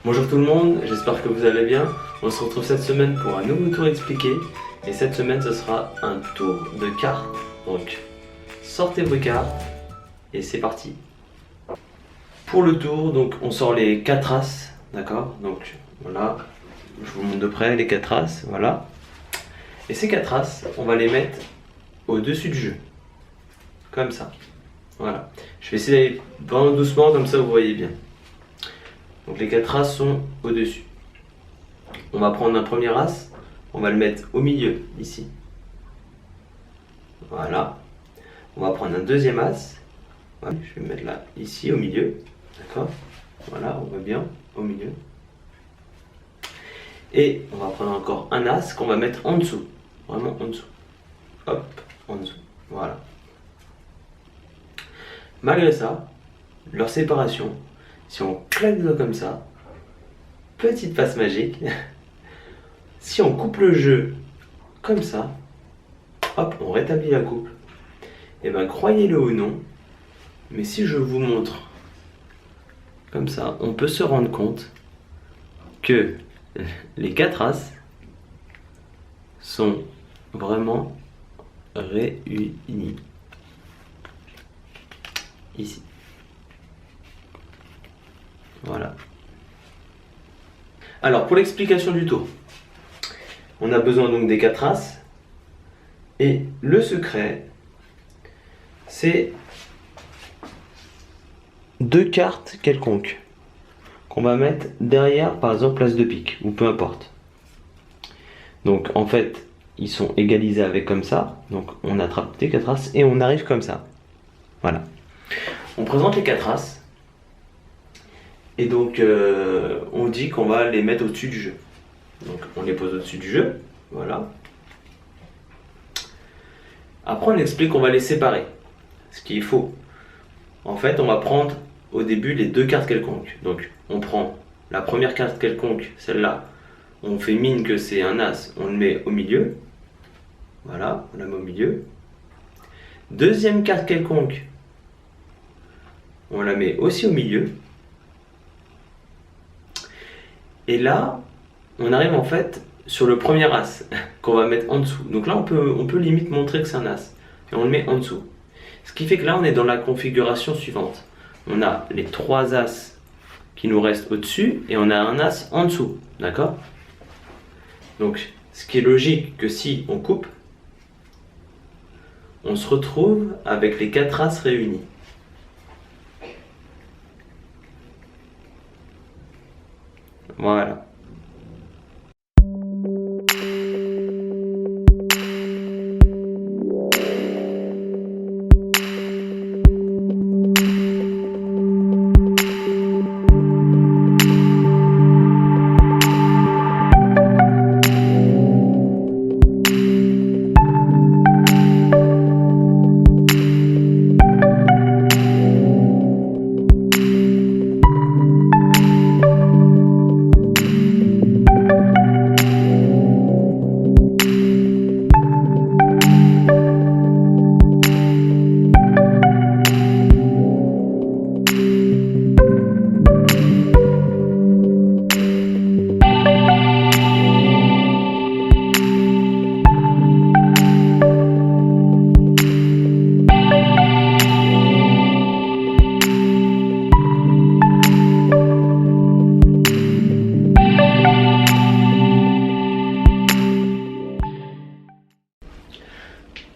Bonjour tout le monde, j'espère que vous allez bien. On se retrouve cette semaine pour un nouveau tour expliqué. Et cette semaine ce sera un tour de cartes. Donc sortez vos cartes et c'est parti. Pour le tour, donc on sort les 4 as, d'accord. Donc voilà, je vous montre de près les 4 as, voilà. Et ces 4 as, on va les mettre au-dessus du jeu. Comme ça. Voilà. Je vais essayer d'aller vraiment doucement, comme ça vous voyez bien. Donc les 4 as sont au-dessus. On va prendre un premier as, on va le mettre au milieu, ici. Voilà. On va prendre un deuxième as. Voilà. Je vais le mettre là, ici, au milieu. D'accord. Voilà, on voit bien, au milieu. Et on va prendre encore un as qu'on va mettre en dessous. Vraiment en dessous. Hop, en dessous. Voilà. Malgré ça, leur séparation, si on claque les doigts comme ça, petite passe magique, si on coupe le jeu comme ça, hop, on rétablit la coupe. Et bien croyez-le ou non, mais si je vous montre comme ça, on peut se rendre compte que les 4 as sont vraiment réunis ici. Voilà. Alors pour l'explication du tour, on a besoin donc des 4 as et le secret c'est 2 cartes quelconques qu'on va mettre derrière, par exemple place de pique ou peu importe. Donc en fait ils sont égalisés avec comme ça, donc on attrape des 4 as et on arrive comme ça. Voilà. On présente les 4 as et donc on dit qu'on va les mettre au-dessus du jeu. Donc on les pose au-dessus du jeu, voilà. Après on explique qu'on va les séparer, ce qui est faux. En fait on va prendre au début les 2 cartes quelconques. Donc on prend la première carte quelconque, celle-là, on fait mine que c'est un as, on le met au milieu. Voilà, on la met au milieu. Deuxième carte quelconque, on la met aussi au milieu. Et là, on arrive en fait sur le premier as qu'on va mettre en dessous. Donc là, on peut limite montrer que c'est un as. Et on le met en dessous. Ce qui fait que là, on est dans la configuration suivante. On a les 3 as qui nous restent au-dessus et on a un as en dessous. D'accord? Donc, ce qui est logique que si on coupe, on se retrouve avec les 4 as réunis. Voilà.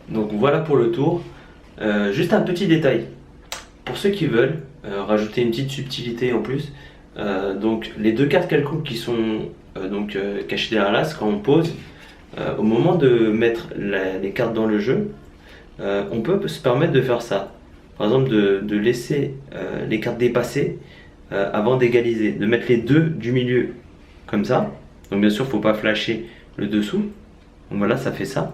Donc voilà pour le tour. Juste un petit détail. Pour ceux qui veulent rajouter une petite subtilité en plus, donc les 2 cartes quelconques qui sont cachées derrière l'as, quand on pose, au moment de mettre les cartes dans le jeu, on peut se permettre de faire ça. Par exemple de laisser les cartes dépasser avant d'égaliser, de mettre les 2 du milieu comme ça. Donc bien sûr il ne faut pas flasher le dessous. Donc voilà, ça fait ça.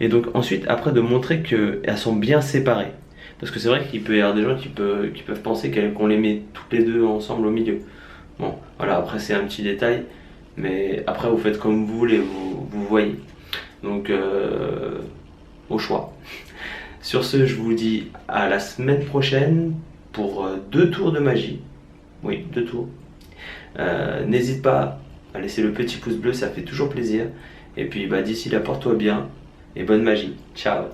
Et donc ensuite, après de montrer qu'elles sont bien séparées. Parce que c'est vrai qu'il peut y avoir des gens qui peuvent penser qu'on les met toutes les 2 ensemble au milieu. Bon, voilà, après c'est un petit détail. Mais après vous faites comme vous voulez, vous voyez. Donc, au choix. Sur ce, je vous dis à la semaine prochaine pour 2 tours de magie. Oui, 2 tours. N'hésite pas à laisser le petit pouce bleu, ça fait toujours plaisir. Et puis d'ici là, porte-toi bien et bonne magie. Ciao.